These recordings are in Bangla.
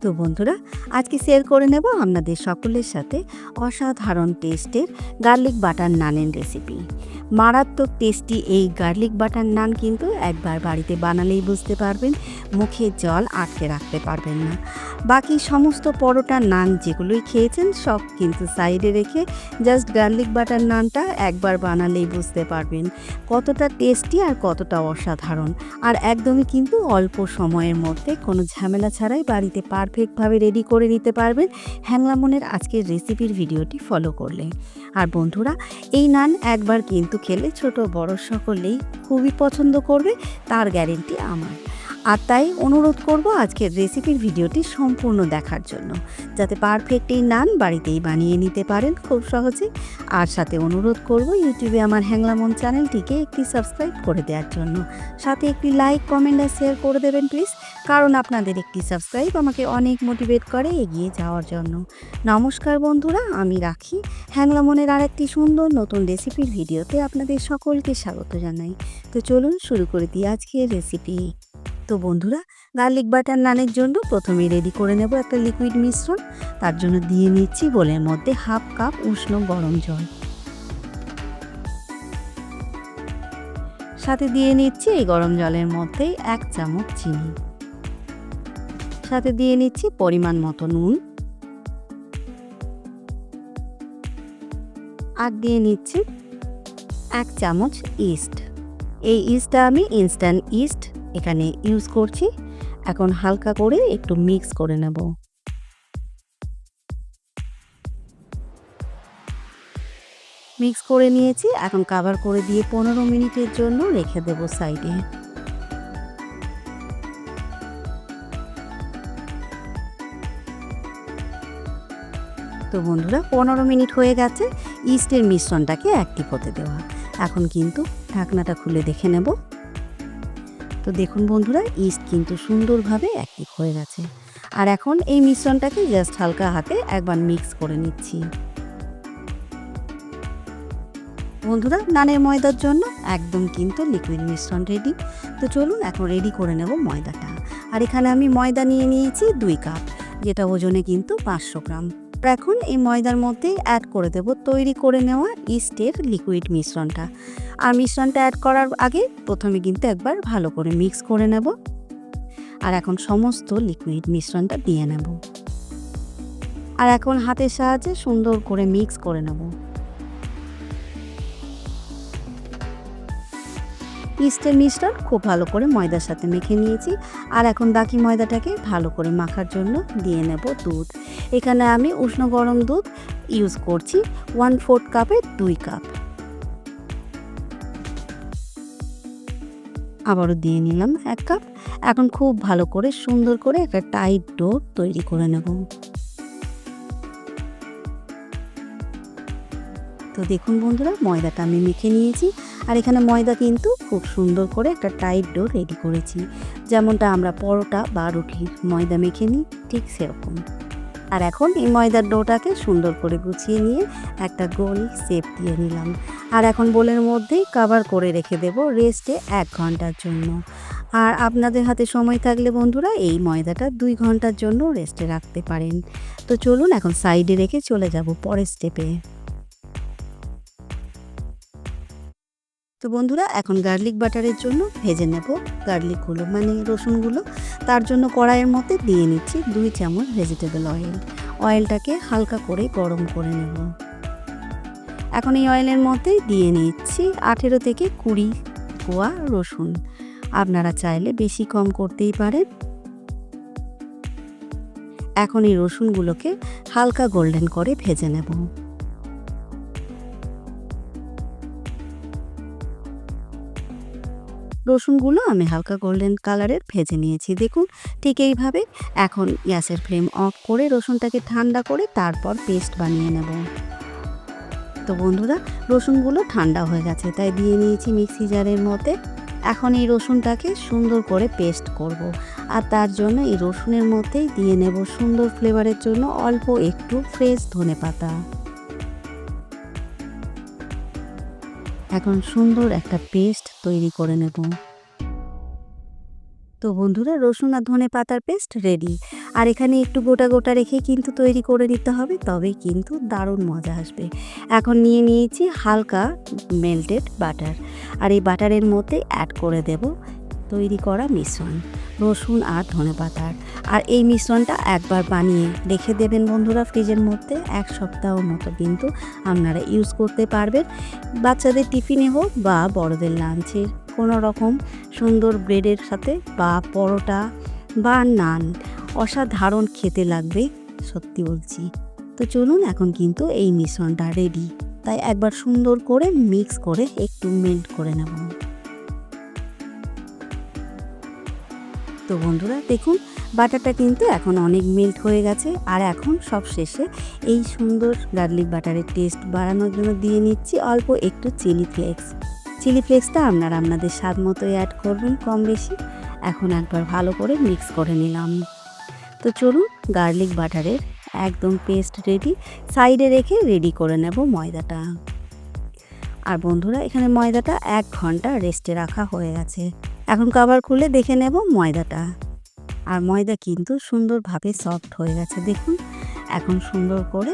তো বন্ধুরা, আজকে শেয়ার করে নেব আপনাদের সকলের সাথে অসাধারণ টেস্টের গার্লিক বাটার নানের রেসিপি। মারাত্মক টেস্টি এই গার্লিক বাটার নান কিন্তু একবার বাড়িতে বানালেই বুঝতে পারবেন, মুখে জল আটকে রাখতে পারবেন না। বাকি সমস্ত পরোটা নান যেগুলোই খেয়েছেন সব কিন্তু সাইডে রেখে জাস্ট গার্লিক বাটার নানটা একবার বানালেই বুঝতে পারবেন কতটা টেস্টি আর কতটা অসাধারণ। আর একদমই কিন্তু অল্প সময়ের মধ্যে কোনো ঝামেলা ছাড়াই বাড়িতে পারফেক্টভাবে রেডি করে নিতে পারবেন হ্যাংলামনের আজকের রেসিপির ভিডিওটি ফলো করলে। আর বন্ধুরা, এই নান একবার কিন্তু খেলে ছোট বড় সকলেই খুবই পছন্দ করবে, তার গ্যারেন্টি আমার। আর তাই অনুরোধ করব আজকের রেসিপির ভিডিওটি সম্পূর্ণ দেখার জন্য, যাতে পারফেক্ট এই নান বাড়িতেই বানিয়ে নিতে পারেন খুব সহজে। আর সাথে অনুরোধ করব ইউটিউবে আমার হ্যাংলামন চ্যানেলটিকে একটি সাবস্ক্রাইব করে দেওয়ার জন্য, সাথে একটি লাইক, কমেন্ট আর শেয়ার করে দেবেন প্লিজ, কারণ আপনাদের একটি সাবস্ক্রাইব আমাকে অনেক মোটিভেট করে এগিয়ে যাওয়ার জন্য। নমস্কার বন্ধুরা, আমি রাখি হ্যাংলামনের আর একটি সুন্দর নতুন রেসিপির ভিডিওতে আপনাদের সকলকে স্বাগত জানাই। তো চলুন শুরু করে দিই আজকের রেসিপি। তো বন্ধুরা, গার্লিক বাটার নানের জন্য প্রথমে রেডি করে নেব একটা লিকুইড মিশ্রণ। তার জন্য দিয়ে নিচ্ছি বোলের মধ্যে হাফ কাপ উষ্ণ গরম জল, সাথে দিয়ে নিচ্ছি এই গরম জলের মধ্যেই 1 চামচ চিনি, সাথে দিয়ে নিচ্ছি পরিমাণ মতো নুন, আর দিয়ে নিচ্ছি 1 চামচ ইস্ট। এই ইস্টটা আমি ইনস্ট্যান্ট ইস্ট এখানে ইউজ করছি। এখন হালকা করে একটু মিক্স করে নেব। মিক্স করে নিয়েছি, এখন কভার করে দিয়ে 15 মিনিটের জন্য রেখে দেব সাইডে। তো বন্ধুরা, 15 মিনিট হয়ে গেছে ইস্টের মিশ্রণটাকে অ্যাক্টিভ হতে দেওয়া। এখন কিন্তু ঢাকনাটা খুলে দেখে নেব। তো দেখুন বন্ধুরা, ইস্ট কিন্তু সুন্দরভাবে অ্যাক্টিভ হয়ে গেছে। আর এখন এই মিশ্রণটাকে জাস্ট হালকা হাতে একবার মিক্স করে নিচ্ছি। বন্ধুরা, নানের ময়দার জন্য একদম কিন্তু লিকুইড মিশ্রণ রেডি। তো চলুন এখন রেডি করে নেব ময়দাটা। আর এখানে আমি ময়দা নিয়ে নিয়েছি 2 কাপ, যেটা ওজনে কিন্তু 500 গ্রাম। এখন এই ময়দার মধ্যে অ্যাড করে দেব তৈরি করে নেওয়া ইস্টের লিকুইড মিশ্রণটা। আর মিশ্রণটা অ্যাড করার আগে প্রথমে কিন্তু একবার ভালো করে মিক্স করে নেব। আর এখন সমস্ত লিকুইড মিশ্রণটা দিয়ে নেব। আর এখন হাতের সাহায্যে সুন্দর করে মিক্স করে নেব। ইস্টের মিশ্রণ খুব ভালো করে ময়দার সাথে মেখে নিয়েছি। আর এখন বাকি ময়দাটাকে ভালো করে মাখার জন্য দিয়ে নেব দুধ। এখানে আমি উষ্ণ গরম দুধ ইউজ করছি 1/4 কাপের 2 কাপ। আবারও দিয়ে নিলাম 1 কাপ। এখন খুব ভালো করে সুন্দর করে একটা টাইট ডো তৈরি করে নেব। তো দেখুন বন্ধুরা, ময়দাটা আমি মেখে নিয়েছি। আর এখানে ময়দা কিন্তু খুব সুন্দর করে একটা টাইট ডো রেডি করেছি, যেমনটা আমরা পরোটা বা রুটির ময়দা মেখে নিই ঠিক সেরকম। আর এখন এই ময়দার ডোটাকে সুন্দর করে গুছিয়ে নিয়ে একটা গোল শেপ দিয়ে নিলাম। আর এখন বোলের মধ্যেই কভার করে রেখে দেব রেস্টে 1 ঘন্টার জন্য। আর আপনাদের হাতে সময় থাকলে বন্ধুরা এই ময়দাটা 2 ঘন্টার জন্য রেস্টে রাখতে পারেন। তো চলুন এখন সাইডে রেখে চলে যাব পরের স্টেপে। তো বন্ধুরা, এখন গার্লিক বাটারের জন্য ভেজে নেব গার্লিকগুলো, মানে রসুনগুলো। তার জন্য কড়াইয়ের মধ্যে দিয়ে নিচ্ছি 2 চামচ ভেজিটেবল অয়েল। অয়েলটাকে হালকা করে গরম করে নেব। এখন এই অয়েলের মধ্যে দিয়ে নিচ্ছি 18 থেকে 20 কোয়া রসুন। আপনারা চাইলে বেশি কম করতেই পারেন। এখন এই রসুনগুলোকে হালকা গোল্ডেন করে ভেজে নেব। রসুনগুলো আমি হালকা গোল্ডেন কালারের ভেজে নিয়েছি। দেখুন ঠিক এইভাবে। এখন গ্যাসের ফ্লেম অফ করে রসুনটাকে ঠান্ডা করে তারপর পেস্ট বানিয়ে নেব। তো বন্ধুরা, রসুনগুলো ঠান্ডা হয়ে গেছে, তাই দিয়ে নিয়েছি মিক্সি জারের মধ্যে। এখন এই রসুনটাকে সুন্দর করে পেস্ট করব। আর তার জন্য এই রসুনের মধ্যেই দিয়ে নেব সুন্দর ফ্লেভারের জন্য অল্প একটু ফ্রেশ ধনেপাতা। এখন সুন্দর একটা পেস্ট তৈরি করে নেব। তো বন্ধুরা, রসুন আর ধনেপাতার পেস্ট রেডি। আর এখানে একটু গোটা গোটা রেখে কিন্তু তৈরি করে নিতে হবে, তবেই কিন্তু দারুণ মজা আসবে। এখন নিয়ে নিয়েছি হালকা মেল্টেড বাটার, আর এই বাটারের মধ্যে অ্যাড করে দেব তৈরি করা মিশ্রণ, রসুন আর ধনেপাতার। আর এই মিশ্রণটা একবার বানিয়ে রেখে দেবেন বন্ধুরা ফ্রিজের মধ্যে, 1 সপ্তাহ মতো কিন্তু আপনারা ইউজ করতে পারবেন। বাচ্চাদের টিফিনে হোক বা বড়দের লাঞ্চে কোনো রকম সুন্দর ব্রেডের সাথে বা পরোটা বা নান, অসাধারণ খেতে লাগবে, সত্যি বলছি। তো চলুন, এখন কিন্তু এই মিশ্রণটা রেডি, তাই একবার সুন্দর করে মিক্স করে একটু মেল্ট করে নেব। তো বন্ধুরা দেখুন, বাটারটা কিন্তু এখন অনেক মেল্ট হয়ে গেছে। আর এখন সব শেষে এই সুন্দর গার্লিক বাটারের টেস্ট বাড়ানোর জন্য দিয়ে নিচ্ছি অল্প একটু চিলি ফ্লেক্স। চিলি ফ্লেক্সটা আপনারা আপনাদের স্বাদ মতোই অ্যাড করবেন, কম বেশি। এখন একবার ভালো করে মিক্স করে নিলাম। তো চলুন, গার্লিক বাটারের একদম পেস্ট রেডি। সাইডে রেখে রেডি করে নেব ময়দাটা। আর বন্ধুরা এখানে ময়দাটা 1 ঘন্টা রেস্টে রাখা হয়ে গেছে। এখন কভার খুলে দেখে নেব ময়দাটা। আর ময়দা কিন্তু সুন্দরভাবে সফট হয়ে গেছে দেখুন। এখন সুন্দর করে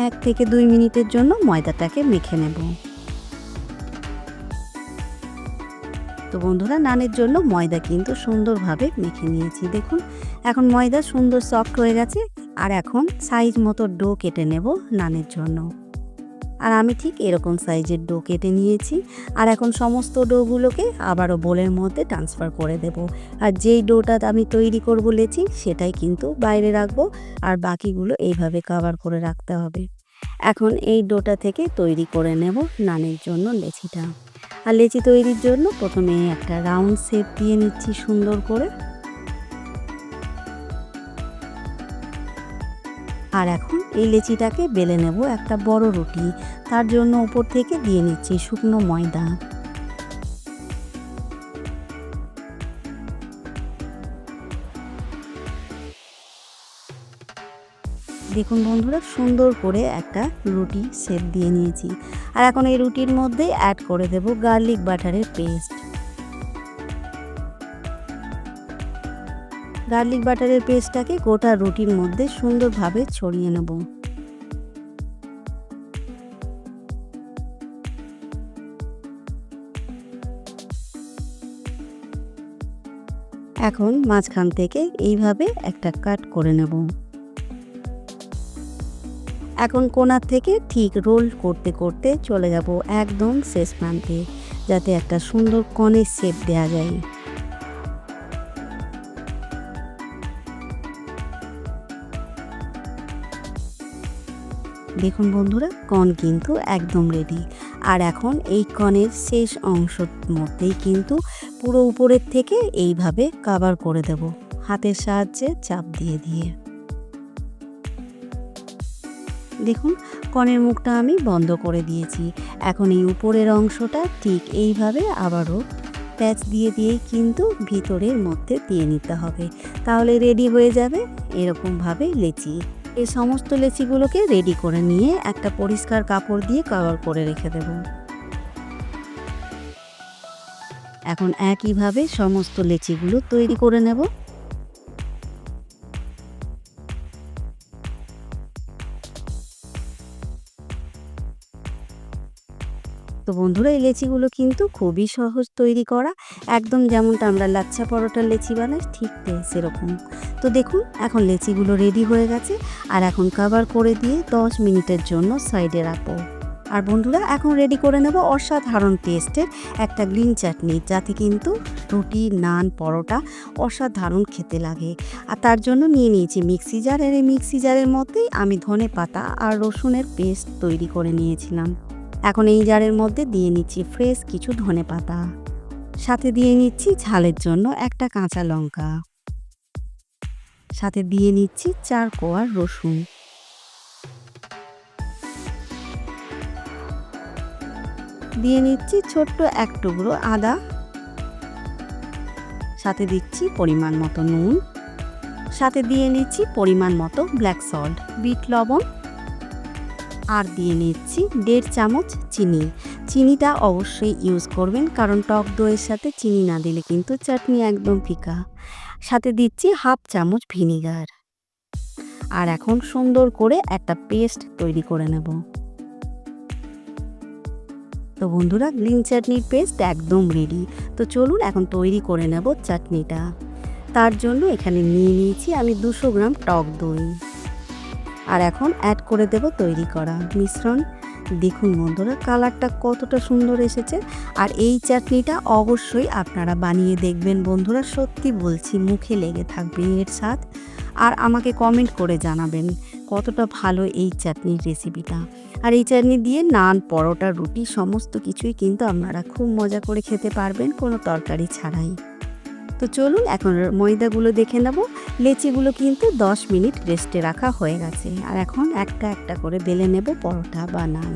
1 থেকে 2 মিনিটের জন্য ময়দাটাকে মেখে নেব। তো বন্ধুরা নানের জন্য ময়দা কিন্তু সুন্দরভাবে মেখে নিয়েছি দেখুন। এখন ময়দা সুন্দর সফট হয়ে গেছে। আর এখন সাইজ মতো ডো কেটে নেব নানের জন্য। আর আমি ঠিক এরকম সাইজের ডো কেটে নিয়েছি। আর এখন সমস্ত ডোগুলোকে আবারও বোলের মধ্যে ট্রান্সফার করে দেব। আর যেই ডোটা আমি তৈরি করব লেচি, সেটাই কিন্তু বাইরে রাখবো, আর বাকিগুলো এইভাবে কভার করে রাখতে হবে। এখন এই ডোটা থেকে তৈরি করে নেব নানের জন্য লেচিটা। আর লেচি তৈরির জন্য প্রথমে একটা রাউন্ড শেপ দিয়ে নিচ্ছি সুন্দর করে। আর এখন এই লেচিটাকে বেলে নেব একটা বড় রুটি। তার জন্য উপর থেকে দিয়ে নিচ্ছি শুকনো ময়দা। দেখুন বন্ধুরা, সুন্দর করে একটা রুটি শেপ দিয়ে নিয়েছি। আর এখন এই রুটির মধ্যে অ্যাড করে দেব গার্লিক বাটারের পেস্ট। গার্লিক বাটারের পেস্টটাকে গোটা রুটির মধ্যে সুন্দরভাবে ছড়িয়ে নেব। এখন মাঝখান থেকে এইভাবে একটা কাট করে নেব। এখন কোণার থেকে ঠিক রোল করতে করতে চলে যাব একদম শেষ প্রান্তে, যাতে একটা সুন্দর কনের শেপ দেওয়া যায়। দেখুন বন্ধুরা, কর্ন কিন্তু একদম রেডি। আর এখন এই কর্নের শেষ অংশের মধ্যেই কিন্তু পুরো উপরের থেকে এইভাবে কভার করে দেব, হাতের সাহায্যে চাপ দিয়ে দিয়ে। দেখুন কর্নের মুখটা আমি বন্ধ করে দিয়েছি। এখন এই উপরের অংশটা ঠিক এইভাবে আবারও প্যাচ দিয়ে দিয়েই কিন্তু ভিতরের মধ্যে দিয়ে নিতে হবে, তাহলে রেডি হয়ে যাবে এরকমভাবে লেচি। এই সমস্ত লেচিগুলোকে রেডি করে নিয়ে একটা পরিষ্কার কাপড় দিয়ে কভার করে রেখে দেব। এখন একইভাবে সমস্ত লেচিগুলো তৈরি করে নেব। তো বন্ধুরা, এই লেচিগুলো কিন্তু খুবই সহজ তৈরি করা, একদম যেমনটা আমরা লাচ্ছা পরোটার লেচি বানাই ঠিক সেরকম। তো দেখুন এখন লেচিগুলো রেডি হয়ে গেছে। আর এখন কভার করে দিয়ে 10 মিনিটের জন্য সাইডে রাখবো। আর বন্ধুরা এখন রেডি করে নেব অসাধারণ টেস্টের একটা গ্রিন চাটনি, যাতে কিন্তু রুটি, নান, পরোটা অসাধারণ খেতে লাগে। আর তার জন্য নিয়ে নিয়েছি মিক্সি জার। আর এই মিক্সি জারের মধ্যেই আমি ধনেপাতা আর রসুনের পেস্ট তৈরি করে নিয়েছিলাম। এখন এই জারের মধ্যে দিয়ে নিচ্ছি ফ্রেশ কিছু ধনেপাতা, সাথে দিয়ে নিচ্ছি ঝালের জন্য একটা কাঁচা লঙ্কা, সাথে দিয়ে নিচ্ছি 4 কোয়া রসুন, দিয়ে নিচ্ছি ছোট্ট এক টুকরো আদা, সাথে দিচ্ছি পরিমাণ মতো নুন, সাথে দিয়ে নিচ্ছি পরিমাণ মতো ব্ল্যাক সল্ট, বিট লবণ, আর দিয়ে নিচ্ছি 1.5 চামচ চিনি। চিনিটা অবশ্যই ইউজ করবেন, কারণ টক দইয়ের সাথে চিনি না দিলে কিন্তু চাটনি একদম ফিকা। সাথে দিচ্ছি হাফ চামচ ভিনিগার। আর এখন সুন্দর করে একটা পেস্ট তৈরি করে নেব। তো বন্ধুরা, গ্রিন চাটনির পেস্ট একদম রেডি। তো চলুন এখন তৈরি করে নেব চাটনিটা। তার জন্য এখানে নিয়ে নিয়েছি আমি 200 গ্রাম টক দই। আর এখন অ্যাড করে দেব তৈরি করা মিশ্রণ। দেখুন বন্ধুরা, কালারটা কতটা সুন্দর এসেছে। আর এই চাটনিটা অবশ্যই আপনারা বানিয়ে দেখবেন বন্ধুরা, সত্যি বলছি মুখে লেগে থাকবে এর স্বাদ। আর আমাকে কমেন্ট করে জানাবেন কতটা ভালো এই চাটনির রেসিপিটা। আর এই চাটনি দিয়ে নান, পরোটা, রুটি সমস্ত কিছুই কিন্তু আপনারা খুব মজা করে খেতে পারবেন কোনো তরকারি ছাড়াই। তো চলুন এখন ময়দাগুলো দেখে নেব। লেচিগুলো কিন্তু 10 মিনিট রেস্টে রাখা হয়ে গেছে। আর এখন একটা একটা করে বেলে নেব পরোটা বা নান।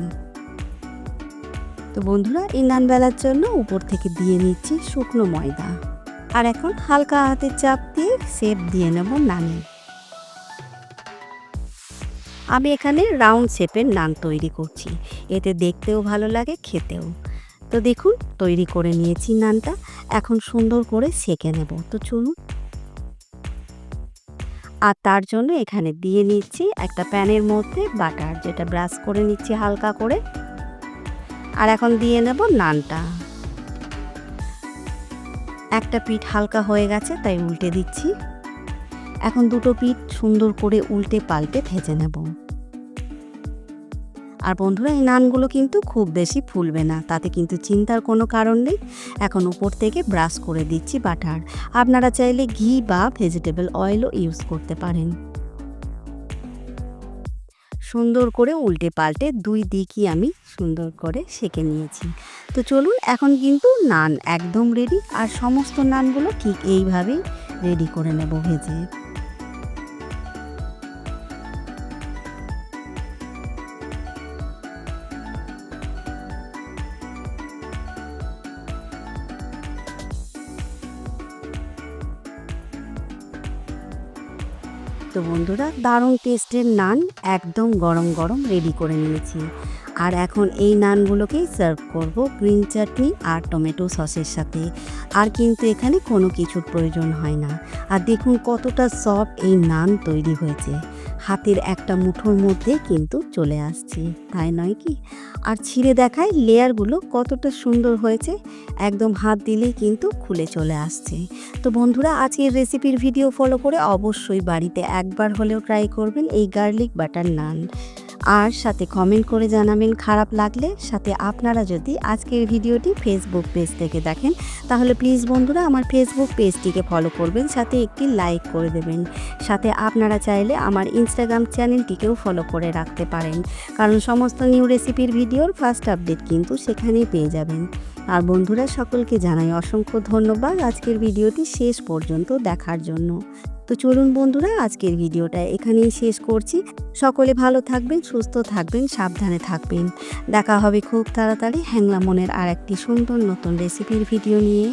তো বন্ধুরা, এই নান বেলার জন্য উপর থেকে দিয়ে নিচ্ছি শুকনো ময়দা। আর এখন হালকা হাতে চাপ দিয়ে শেপ দিয়ে নেব নানের। আমি এখানে রাউন্ড শেপের নান তৈরি করছি, এতে দেখতেও ভালো লাগে খেতেও। তো দেখুন তৈরি করে নিয়েছি নানটা, এখন সুন্দর করে সেঁকে নেব। তো চলুন। আর তার জন্য এখানে দিয়ে নিচ্ছি একটা প্যানের মধ্যে বাটার, যেটা ব্রাশ করে নিচ্ছি হালকা করে। আর এখন দিয়ে নেব নানটা। একটা পিঠ হালকা হয়ে গেছে তাই উল্টে দিচ্ছি। এখন দুটো পিঠ সুন্দর করে উল্টে পাল্টে ভেজে নেব। আর বন্ধুরা, এই নানগুলো কিন্তু খুব বেশি ফুলবে না, তাতে কিন্তু চিন্তার কোনো কারণ নেই। এখন উপর থেকে ব্রাশ করে দিচ্ছি বাটার। আপনারা চাইলে ঘি বা ভেজিটেবল অয়েলও ইউজ করতে পারেন। সুন্দর করে উল্টে পাল্টে দুই দিকই আমি সুন্দর করে সেঁকে নিয়েছি। তো চলুন, এখন কিন্তু নান একদম রেডি। আর সমস্ত নানগুলো ঠিক এইভাবেই রেডি করে নেব ভেজে। তো বন্ধুরা, দারুণ টেস্টের নান একদম গরম গরম রেডি করে নিয়েছি। আর এখন এই নানগুলোকেই সার্ভ করব গ্রিন চাটনি আর টমেটো সসের সাথে। আর কিন্তু এখানে কোনো কিছুর প্রয়োজন হয় না। আর দেখুন কতটা সফট এই নান তৈরি হয়েছে, হাতের একটা মুঠোর মধ্যে কিন্তু চলে আসছে, তাই নয় কি? আর ছিঁড়ে দেখায় লেয়ারগুলো কতটা সুন্দর হয়েছে, একদম হাত দিলেই কিন্তু খুলে চলে আসছে। তো বন্ধুরা, আজকের রেসিপির ভিডিও ফলো করে অবশ্যই বাড়িতে একবার হলেও ট্রাই করবেন এই গার্লিক বাটার নান। আর সাথে কমেন্ট করে জানাবেন খারাপ লাগলে। সাথে আপনারা যদি আজকের ভিডিওটি ফেসবুক পেজ থেকে দেখেন, তাহলে প্লিজ বন্ধুরা আমার ফেসবুক পেজটিকে ফলো করবেন, সাথে একটি লাইক করে দেবেন। সাথে আপনারা চাইলে আমার ইনস্টাগ্রাম চ্যানেলটিকেও ফলো করে রাখতে পারেন, কারণ সমস্ত নিউ রেসিপির ভিডিওর ফার্স্ট আপডেট কিন্তু সেখানেই পেয়ে যাবেন। আর বন্ধুরা, সকলকে জানাই অসংখ্য ধন্যবাদ আজকের ভিডিওটি শেষ পর্যন্ত দেখার জন্য। তো চলুন বন্ধুরা, আজকের ভিডিওটা এখানেই শেষ করছি। সকলে ভালো থাকবেন, সুস্থ থাকবেন, সাবধানে থাকবেন। দেখা হবে খুব তাড়াতাড়ি হ্যাংলা মনের আর একটি সুন্দর নতুন রেসিপির ভিডিও নিয়ে।